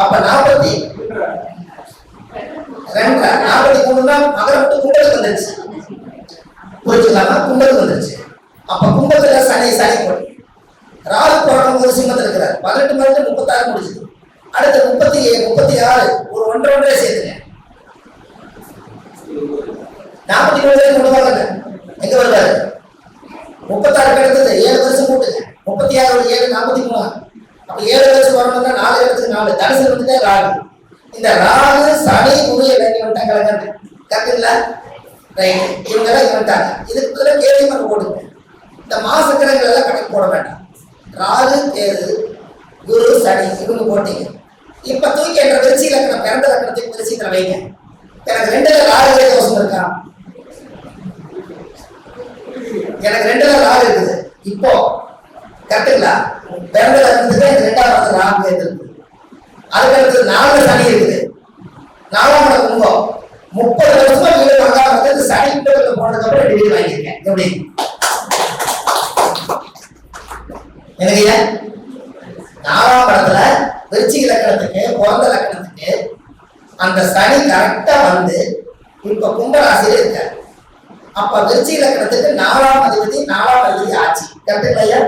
அப்ப 42 43 மகரம் கும்பத்துக்கு வந்துருச்சு. புரிஞ்சுக்கலாமா? கும்பத்துக்கு வந்துருச்சு. அப்ப கும்பத்துல சனி போட்டு ராகு போராட்டம் ஒரு சிம்மத்தில் இருக்கிறார். 18 மணி 36 முடிச்சுது. அடுத்து 36 ஒரு 1.5 சேர்த்துங்க. 43 கொண்டு வாங்க. எங்க வருவாரு? 36 அடுத்தது 7 வருஷம் கூட்டுங்க. 36 7 43. அப்ப 7 வருஷம் வரணும்னா 4 இடத்துக்கு 4 தனுசு வந்துட்டே ராகு. இந்த ராகு சனி குரு இறங்கி வந்துட்டாங்க. கரெக்டுங்களா? ரைட். இவங்கெல்லாம் வந்துட்டாங்க. இதுக்கு கேள்வி நம்ம போடுங்க. இந்த மாசக்கிழங்கள் எல்லாம் கணக்கு போட வேண்டாம். ராகு கேது குரு சனி இவங்க போட்டீங்க. இப்ப தூக்கி என்ற விருச்சி இலக்கணம் பிறந்த லக்கணத்துக்கு விருச்சிகளை வைங்க. எனக்கு 2ல ராகு தோஷம் இருக்கா? எனக்கு 2ல ராகு இருக்குது. இப்போ கரெக்டுங்களா? பிறந்த லக்கணத்துக்கு எனக்கு 2வது ராகு இருக்கு. அதுக்கு அடுத்தது 4 சனி இருக்குது. 4ஆம் இடம் கும்பம். 30 வருஷமா வீடு வாங்காம வந்து சனி கிட்ட போனதுக்கு அப்புறம் டிகிரி வாங்கியிருக்கேன். எப்படி எனக்கு 4ஆம் இடத்துல விருச்சிக லக்கணத்துக்கு பிறந்த லக்கணத்துக்கு அந்த சனி கரெக்டா வந்து இப்ப கும்பராசியில இருக்க. அப்ப விருச்சிக லக்கணத்துக்கு 4ஆம் அதிபதி 4ஆம் அதிபதி ஆட்சி. கரெக்டுங்களா?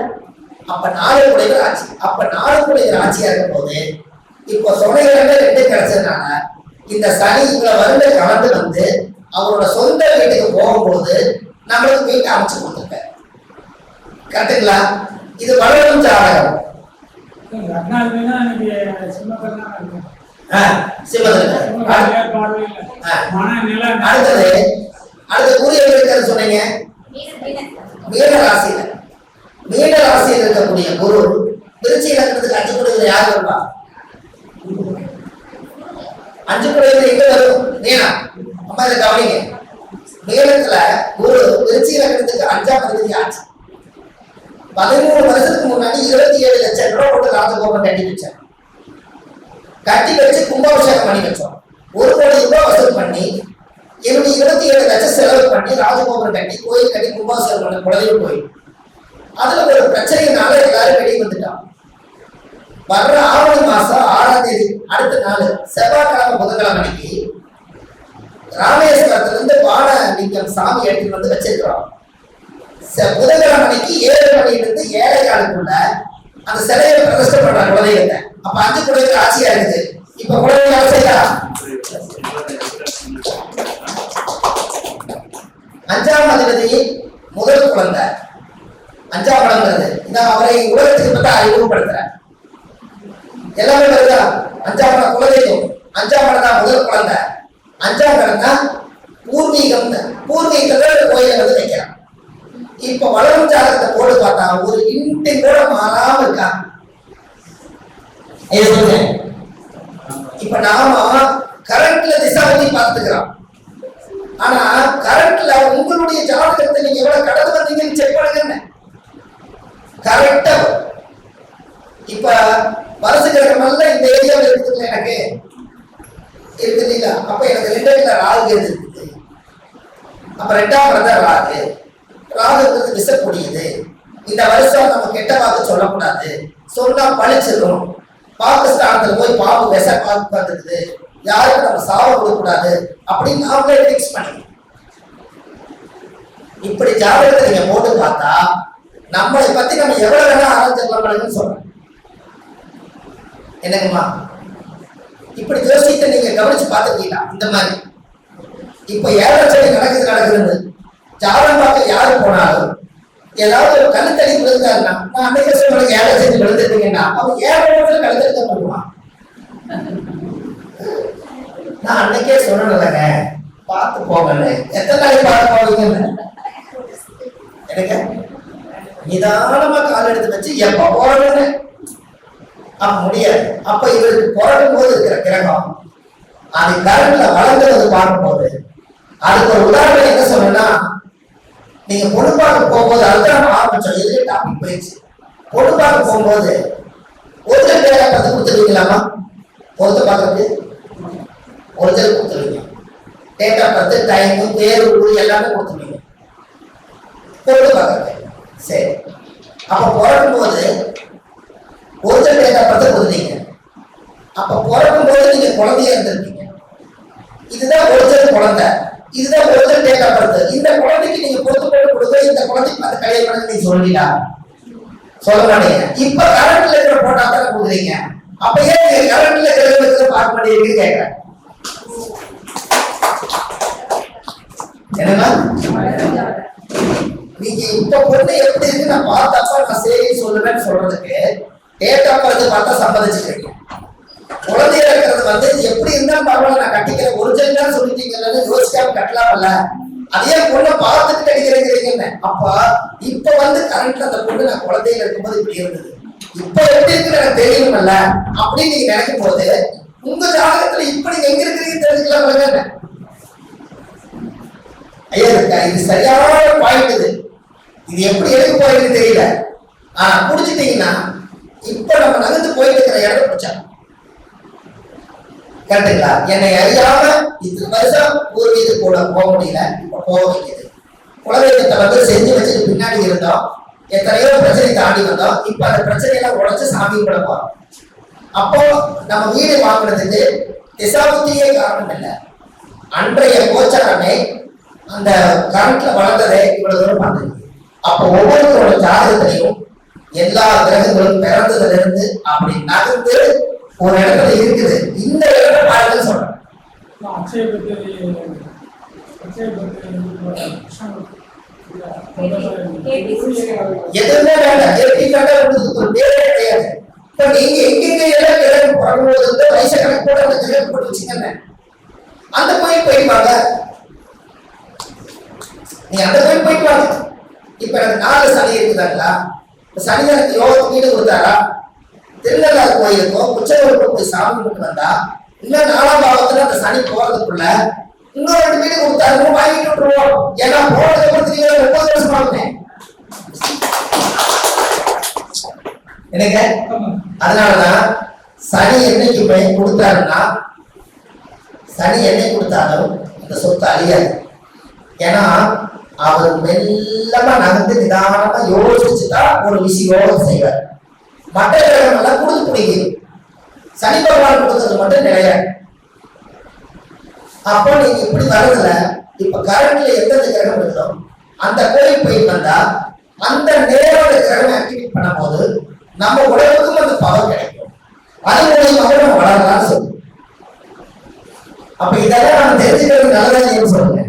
அப்ப 4 குடைகள் ஆட்சி. அப்ப 4 குடைகள் ஆட்சியா இருக்கும் போது இப்போ சொன்னைகள் 2 கிடைச்சதுனால இந்த சனி இவ்வளவு வருட கலந்து வந்து அவரோட சொந்த வீட்டுக்கு போகும்போது நம்மளுக்கு வீட்டை அமைச்சு கொடுத்துருக்க. கரெக்டுங்களா? இது வளரும் ஜாதகம். அடுத்த கூறிய சொன்னீங்க மீன ராசியில இருக்கக்கூடிய குரு விருச்சிக லக்னத்துக்கு 5 குடைகள் யார் வருவா? 5 குடைகள் எங்க வரும்? மீனா. அம்மா இதை கவனிங்க. மீனத்துல குரு விருச்சிக லக்னத்துக்கு 5ஆம் அதிபதி ஆட்சி. 13 வருஷத்துக்கு முன்னாடி 27 லட்சம் ரூபாய் போட்டு ராஜகோபுரம் கட்டி வச்சேன். கட்டி வச்சு கும்பாபிஷேகம் பண்ணி வச்சோம். 1 கோடி ரூபாய் வசூல் பண்ணி என்னுடைய 27 லட்சம் செலவு பண்ணி ராஜகோபுரம் கட்டி கோயில் கட்டி கும்பாபிஷேகம் பண்ண குலதெய்வ கோயில். அதுல ஒரு பிரச்சனையினால எல்லாரும் வெளியே வந்துட்டான். வர்ற ஆவணி மாசம் 6ஆம் தேதி அடுத்த நாள் செவ்வாய்க்கிழமை புதன்கிழமை அன்னைக்கு ராமேஸ்வரத்துல இருந்து பானலிங்கம் சாமி எடுத்துட்டு வந்து வச்சிருக்கிறோம். புதன்கிழமை அன்னைக்கு 7 மணிலிருந்து 7:15 அந்த சிலையை பிரதிஷ்டை பண்றாங்க குலதெய்வத்தை. அப்ப 5 குடைகள் ஆட்சியா இருக்குது. இப்ப குலதெய்வம் ஆட்சியா 5ஆம் அதிபதி முதல் குழந்தை 5ஆம் இடம்ங்கிறது இந்த அவரை உலகத்துக்கு பத்தி அறிமுகப்படுத்துற எல்லாமே வருதா? 5ஆம் இடம் குலதெய்வம். 5ஆம் இடம் தான் முதல் குழந்தை. 5ஆம் இடம் தான் பூர்வீகம். பூர்வீகத்துல கோயிலை வந்து வைக்கிறான். இப்ப வளரும் ஜாதகத்தை போட்டு பார்த்தா ஒரு இன்ட்டு கூட மாறாம இருக்கா? இப்ப நாம கரண்ட்ல திசாபதி பார்த்துக்கிறோம். ஆனா கரண்ட்ல உங்களுடைய ஜாதகத்தை நீங்க எவ்வளவு கடந்து வந்தீங்கன்னு செக் பண்ணுங்க. கரெக்டா இப்ப வருஷ கிழமை இந்த ஏரியாவில் இருக்குது எனக்கு இருக்கு இல்லைங்களா? அப்ப எனக்கு 2 ராகு இருக்குது. அப்ப 2ஆம் இடம் ராகு. ராகுங்கிறது விசக்கூடியது. இந்த வருஷம் நம்ம கெட்ட வாக்கு சொல்லக்கூடாது. சொன்னா பழிச்சிடும். பாகிஸ்தானத்துல போய் பாம்பு விச பாம்பு வந்துருக்குது, யாருக்கும் நம்ம சாவ கொடுக்கூடாது அப்படின்னு நாமளே பிக்ஸ் பண்ணி இப்படி ஜாதகத்தை நீங்க போட்டு பார்த்தா நம்மளை பத்தி நம்ம எவ்வளவு வேணா ஆராய்ச்சி சொல்றோம். என்னங்கம்மா? இப்படி யோசித்து நீங்க கவனிச்சு பார்த்துருக்கீங்களா? இந்த மாதிரி இப்ப 7 சனி நடக்குதுன்னு ஜாதகம் பார்க்க யாரு போனாலும் ஏதாவது ஒரு கழுத்தடி விழுந்தாருன்னா, நான் அன்னைக்கு சொல்லுங்க 7 சனி விழுந்துட்டீங்கன்னா அவன் 7 இடத்துல கழுத்தடிக்க பண்ணுவான். நான் அன்னைக்கே சொல்லணும்லங்க பார்த்து போங்கன்னு. எத்தனை நாளைக்கு பார்த்து போவீங்கன்னு எனக்கு நிதானமா கால் எடுத்து வச்சு எப்ப போறதுன்னு அப்ப முடியாது. அப்ப இவருக்கு பிறக்கும் போது இருக்கிற கிரகம் அது கரண்ட்ல வளர்ந்துறது பார்க்கும்போது அதுக்கு ஒரு உதாரணம் என்ன சொன்னா, நீங்க பொண்ணு பார்க்க போகும்போது அதுதான் ஆரம்பிச்சோம். எதுக்கு டாபிக் போயிடுச்சு. பொண்ணு பார்க்க போகும்போது ஒருத்தர் பேரை பார்த்து கொடுத்துருவீங்களாமா? ஒருத்தர் பார்க்கறது ஒருத்தர் கொடுத்துருவீங்க. டேட் ஆஃப் பர்த், டைம், பேர், ஊர் எல்லாமே கொடுத்துருவீங்க. பொண்ணு பார்க்கறது சரி. அப்ப பிறக்கும் போது ஒருத்தர் கொடுத்தீங்க. அப்ப பிறக்கும் போது நீங்க குழந்தையா இருந்திருக்கீங்க. இதுதான் ஒரிஜினல் குழந்தை, இதுதான் ஒரிஜினல் டேட் ஆஃப் பர்த். இந்த குழந்தைக்கு நீங்க பொறுத்து போட்டு கொடுங்க, இந்த குழந்தைக்கு அந்த கல்யாணம் பண்ணி நீங்க சொல்றீங்களா? சொல்ல மாட்டீங்க. இப்ப கரண்ட்ல இருக்கிற போட்டா தானே கொடுக்குறீங்க. அப்ப ஏன் நீங்க கரண்ட்ல இருக்கிறத பார்க்க மாட்டேங்குது கேட்கிறேன். என்னன்னா நீங்க இப்ப பொண்ணு எப்படி இருக்கு நான் பார்த்தப்ப நான் சரி சொல்லுவேன்னு சொல்றதுக்கு டேட் ஆஃப் பர்த் பார்த்தா சம்மதிச்சுக்கிறீங்க. குழந்தையா இருக்கிறது எப்படி இருந்தாலும் பரவாயில்ல நான் கட்டிக்கிறேன் ஒரிஜினல் சொல்லிட்டீங்கன்னு யோசிக்காம கட்டலாம்ல. அதே பொண்ணை பார்த்துட்டு கட்டிக்கிறீங்க. அப்ப இப்ப கரண்ட்ல அந்த பொண்ணு நான் குழந்தையில இருக்கும்போது இப்படி இருந்தது, இப்ப எப்படி இருக்கு எனக்கு தெரியணும்ல அப்படின்னு நீங்க நினைக்கும் போது உங்க ஜாதகத்துல இப்ப நீங்க எங்க இருக்கிறீங்கன்னு தெரிஞ்சுக்கலாம். ஐயா இது சரியான பாயிண்ட். இது எப்படி எடுக்க போறீங்கன்னு தெரியல. ஆனா புடிச்சிட்டீங்கன்னா இப்ப நம்ம நகர்ந்து போயிட்டு இருக்கிற இடத்த பிடிச்சா கரெக்டுங்களா? என்னை அறியாம இத்தனை வருஷம் பூர்வீக கூட போக முடியல, இப்ப போக வைக்குது. குலதெய்வத்தை செஞ்சு வச்சுட்டு பின்னாடி இருந்தோம், எத்தனையோ பிரச்சனை தாண்டி வந்தோம். இப்ப அந்த பிரச்சனையெல்லாம் உடைச்சு சாமி கூட போறோம். அப்போ நம்ம வீடு வாங்கினதுக்கு திசாபுத்தியே காரணம் இல்லை, அன்றைய கோச்சாரமே அந்த கரண்ட்ல வளர்ந்ததே இவ்வளவு தூரம் பார்த்தது. அப்போ ஒவ்வொருத்தரோட ஜாதகத்திலையும் எல்லா கிரகங்களும் பிறந்ததுல இருந்து அப்படி நகர்ந்து ஒரு இடத்துல இருக்குது. இந்த இடத்துல பாருங்க சொல்றேன். எதுவுமே வேண்டாம், ஒரு பேரே கிடையாது. இப்ப நீங்க எங்கெங்க எல்லாம் கிரகம் பிறகும்போது வயச கணக்கு கூட அந்த கிரகம் போட்டு வச்சுக்கங்க, அந்த கோயில் போயிடுவாங்க. நீங்க அந்த கோயில் போயிட்டு வாங்க. இப்ப எனக்கு 4 சனி இருக்குதாங்களா? சனி எனக்கு யோகத்துக்கு வீடு கொடுத்தாரா? திருநள்ளாறு கோயிலுக்கும் உச்சவருக்கும் போய் சாமி கும்பிட்டு வந்தா இன்னும் 4ஆம் பாவத்துல அந்த சனி போறதுக்குள்ள இன்னும் 2 வீடு கொடுத்தாரு, வாங்கிட்டு விட்டுருவோம். ஏன்னா போனதுக்கு அப்புறம் 30 வருஷம் ஆகுமே எனக்கு. அதனாலதான் சனி என்னைக்கு போய் கொடுத்தாருன்னா, சனி என்னை கொடுத்தாலும் அந்த சொத்து அழியாது. ஏன்னா அவர் மெல்லமா நகர்ந்து நிதானமா யோசிச்சுதான் ஒரு விஷயம் செய்வார். மற்ற கிரகம் எல்லாம் கொடுத்து பிடிக்கும், சனி பகவான் கொடுத்தது மட்டும் நிலையாது. அப்போ நீங்க இப்படி வரதுல இப்ப கரண்ட்ல எந்தெந்த கிரகம் இருக்குதோ அந்த கோயில் போயிட்டு வந்தா அந்த நேரோட கிரகம் ஆக்டிவேட் பண்ணும் போது நம்ம உடலுக்கும் அந்த பவர் கிடைக்கும். அது மூலியமாக நம்ம வளரலாம்னு சொல்லுவோம். அப்ப இதெல்லாம் நம்ம தெரிஞ்சுக்கிறது நல்லதா சொல்லுங்க.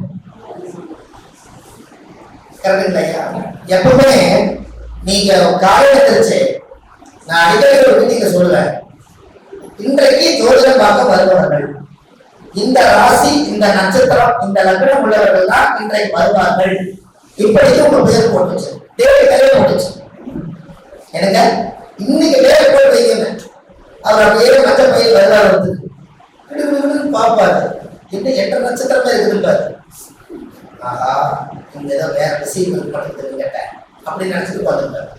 கரெக்ட் இல்லையா? எப்பவுமே நீங்க காலையில தெரிச்சு நான் அடிக்கடி ஒரு மீட்டிங்ல சொல்லுவேன், இன்றைக்கு ஜோதிடம் பார்க்க வருபவர்கள் இந்த ராசி, இந்த நட்சத்திரம், இந்த லக்னம் உள்ளவர்கள் தான் இன்றைக்கு வருவார்கள். இப்படிக்கு உங்க பேர் போட்டுச்சு, தேவை பேர் போட்டுச்சு. எனக்கு இன்னைக்கு பேர் போட்டு வைக்கங்க. அவர் அப்படியே மற்ற பையன் வருவார் வந்து பார்ப்பாரு, இன்னும் 8 நட்சத்திரமே இருக்குதுப்பாரு. ஆஹா இங்க ஏதோ வேற விஷயம் பண்ணுறதுன்னு கேட்டேன் அப்படின்னு நினைச்சிட்டு பார்த்துருப்பாரு.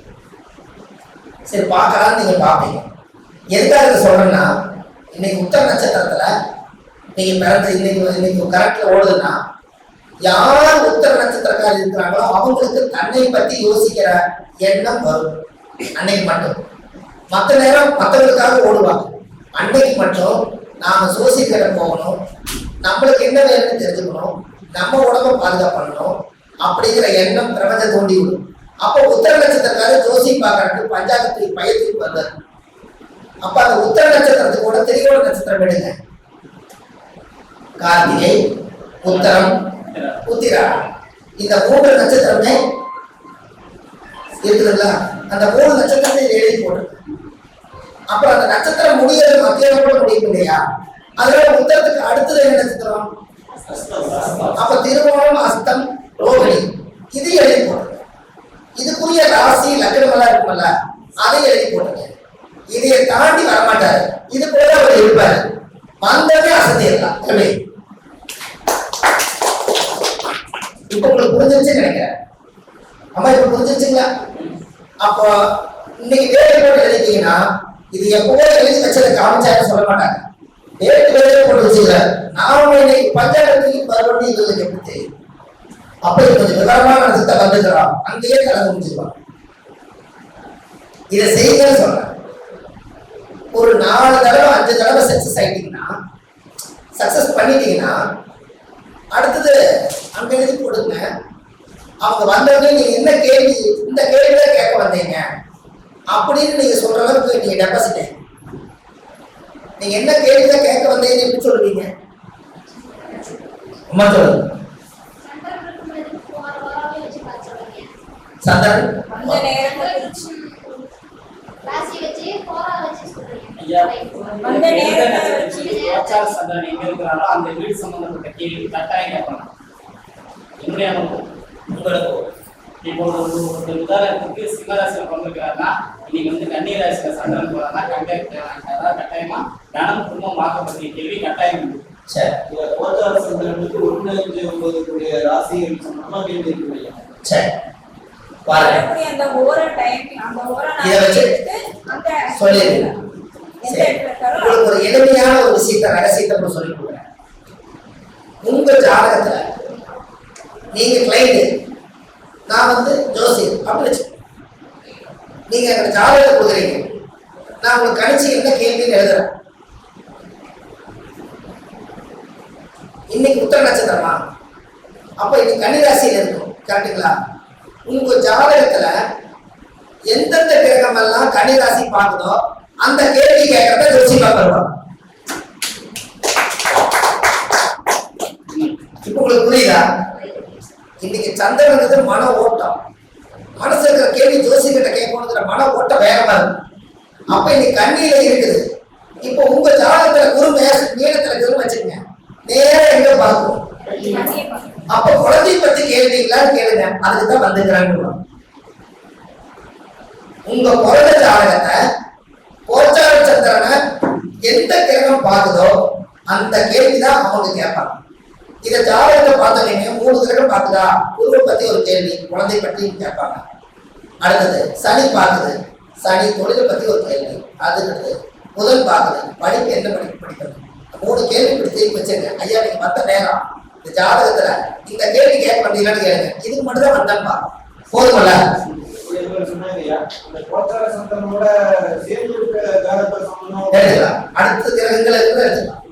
சரி பார்க்கலான்னு நீங்க பார்ப்பீங்க. எதுக்காக சொல்றேன்னா, இன்னைக்கு உத்தர நட்சத்திரத்துல நீங்க பிறந்த இன்னைக்கு கரெக்ட்ல ஓடுதுன்னா யார் உத்தர நட்சத்திரக்காரர் இருக்கிறாங்களோ அவங்களுக்கு தன்னை பத்தி யோசிக்கிற எண்ணம் வரும் அன்னைக்கு மட்டும். மற்ற நேரம் மற்றவங்களுக்காக ஓடுவாங்க. அன்னைக்கு மட்டும் நாம சோசிக்கிற போகணும், நம்மளுக்கு என்ன வேணும்னு தெரிஞ்சுக்கணும், நம்ம உடம்பை பாதுகாப்பணும் அப்படிங்கிற எண்ணம் பிரபஞ்ச தோண்டி விடும். அப்போ உத்தர நட்சத்திரக்காரர் ஜோசி பார்க்கறதுக்கு பஞ்சாங்கத்துக்கு பயத்துக்கு வந்தார். அப்ப அந்த உத்தர நட்சத்திரத்துக்கு கூட திரிகோண நட்சத்திரம் எடுங்க. கார்த்திகை, உத்தரம், உத்திரா, இந்த 3 நட்சத்திரமே இருக்குதுல்ல, அந்த 3 நட்சத்திரத்தை எழுதி போட்டு அப்புறம் அந்த நட்சத்திரம் முடியறது மத்தியானம் கூட முடியும் இல்லையா? அதுல உத்தரத்துக்கு அடுத்தது என்ன நட்சத்திரம்? அப்ப திருவோணம், அஸ்தம், ரோகிணி, இது எழுதி போடுங்க. இதுக்குரிய ராசி லக்னம் எல்லாம் இருக்குமல்ல, அதை எழுதி போடுங்க. இதையை தாண்டி வரமாட்டாரு, இது போல அவர் இருப்பாரு. வந்தவே அசத்திடலாம். எப்படி இப்ப உங்களுக்கு புரிஞ்சிருச்சுன்னு நினைக்கிறேன். அம்மா இப்ப புரிஞ்சிருச்சுங்களா? அப்போ இன்னைக்கு டேட் போட்டு எழுதிட்டீங்கன்னா இது எப்பவோ எழுதி வச்சதை காமிச்சாருன்னு சொல்ல மாட்டாங்க. டேட் வேலையை போட்டு வச்சுக்கிறார். நாம இன்னைக்கு பஞ்சாயத்துக்கு வரணும்னு இவங்களுக்கு எப்படி தெரியும்? அப்ப கொஞ்சம் விவரமான நட்சத்தை வந்துக்கிறோம், அங்கேயே கலந்து முடிச்சிருவாங்க. இதை செய்யுங்கன்னு சொல்றேன். ஒரு 4 தடவை 5 தடவை சக்சஸ் ஆயிட்டீங்கன்னா, சக்சஸ் பண்ணிட்டீங்கன்னா, அடுத்தது அங்க எழுதி போடுங்க. அவங்க வந்தவங்க நீங்க என்ன கேள்வி, இந்த கேள்விதான் கேட்க வந்தீங்க அப்படின்னு நீங்க சொல்ற அளவுக்கு நீங்க டெபாசிட். நீங்க என்ன கேள்விதான் கேட்க வந்தீங்க எப்படி சொல்லுவீங்க? அம்மா சொல்லுங்க. சந்தர்ப்பம் அந்த நேரத்துல ராசி வச்சு கோரா வச்சு சொல்றீங்க. ஐயா அந்த நேரத்துல வச்சு வாச்சார் சந்தர்ப்பம் எங்க இருக்கறாரோ அந்த வீடு சம்பந்தப்பட்ட கேள்வி கட்டாயம் கேட்கணும். என்னுடைய அனுபவம் உங்களுக்கு இப்போ ஒரு உதாரணத்துக்கு சிம்மராசியில் பிறந்திருக்கிறாருன்னா இன்னைக்கு வந்து கன்னி ராசியில சந்திரன் போறாருன்னா கட்டாயமா தனம் குடும்பம் வாக்கப்பட்ட கேள்வி கட்டாயம் உண்டு. சரி, கோச்சார சந்திரனுக்கு 1, 5, 9 ராசிகள் சம்பந்தமா கேள்வி இருக்கு. சரி பாருங்க, அந்த ஓர டைம் அந்த ஓர இத வச்சு அந்த சொல்லிருங்க. உங்களுக்கு ஒரு எளிமையான ஒரு விஷயத்தை ரகசியத்தை சொல்லி கொடுக்குறேன். உங்க ஜாதகத்துல நீங்க கிளைண்ட், நான் வந்து ஜோசியர் அப்படி வச்சு நீங்க எனக்கு ஜாதகத்தை கொடுக்குறீங்க, நான் உங்களுக்கு கணிச்சு என்ன கேள்வின்னு எழுதுறேன். இன்னைக்கு உத்தர நட்சத்திரமா, அப்ப இன்னைக்கு கன்னிராசியில இருக்கும், கரெக்டுங்களா? உங்க ஜாதகத்துல எந்தெந்த கிரகம் எல்லாம் கன்னிராசி பார்க்குதோ அந்த கேள்வி கேட்கறத ஜோசி பார்க்கலாம். இப்ப உங்களுக்கு புரியுதா? இன்னைக்கு சந்திரனுக்கு மன ஓட்டம், மனசு இருக்கிற கேள்வி ஜோசி கிட்ட கேட்கணுங்கிற மன ஓட்டம் வேகமா இருக்கு. அப்ப இன்னைக்கு கண்ணியில இருக்குது. இப்போ உங்க ஜாதகத்துல குரு நீளத்துல இருக்குன்னு வச்சுக்கோங்க, நேரம் எங்க பார்க்கும்? அப்ப குழந்தை பத்தி கேள்விங்களான்னு கேளுங்க, அதுக்குதான் வந்துக்கிறாங்க. உங்க குழந்தை ஜாதகத்தை கோச்சார சந்திரனை எந்த கிரகம் பார்க்குதோ அந்த கேள்விதான் அவங்க கேட்பாங்க. இத ஜாதகத்தை பார்த்தீங்க 3 கிரகம் பார்க்குதா, குருவை பத்தி ஒரு கேள்வி, குழந்தை பற்றி கேட்பாங்க. அடுத்தது சனி பார்க்குது, சனி தொழிலை பத்தி ஒரு கேள்வி. அதுக்கு புதன் பார்க்குது, படிப்பு என்ன படிப்பு படிக்கணும். 3 கேள்வி இப்படி திருப்பி வச்சிருங்க. ஐயா நீங்க மத்த நேரம் இந்த ஜாதகத்துல இந்த கேள்வி கேட்க மாட்டீங்களான்னு கேளுங்க. இதுக்கு மட்டும் தான் வந்தேன்பா, போதுமல்ல? அடுத்த கிரகங்களை எடுத்துக்கலாம்.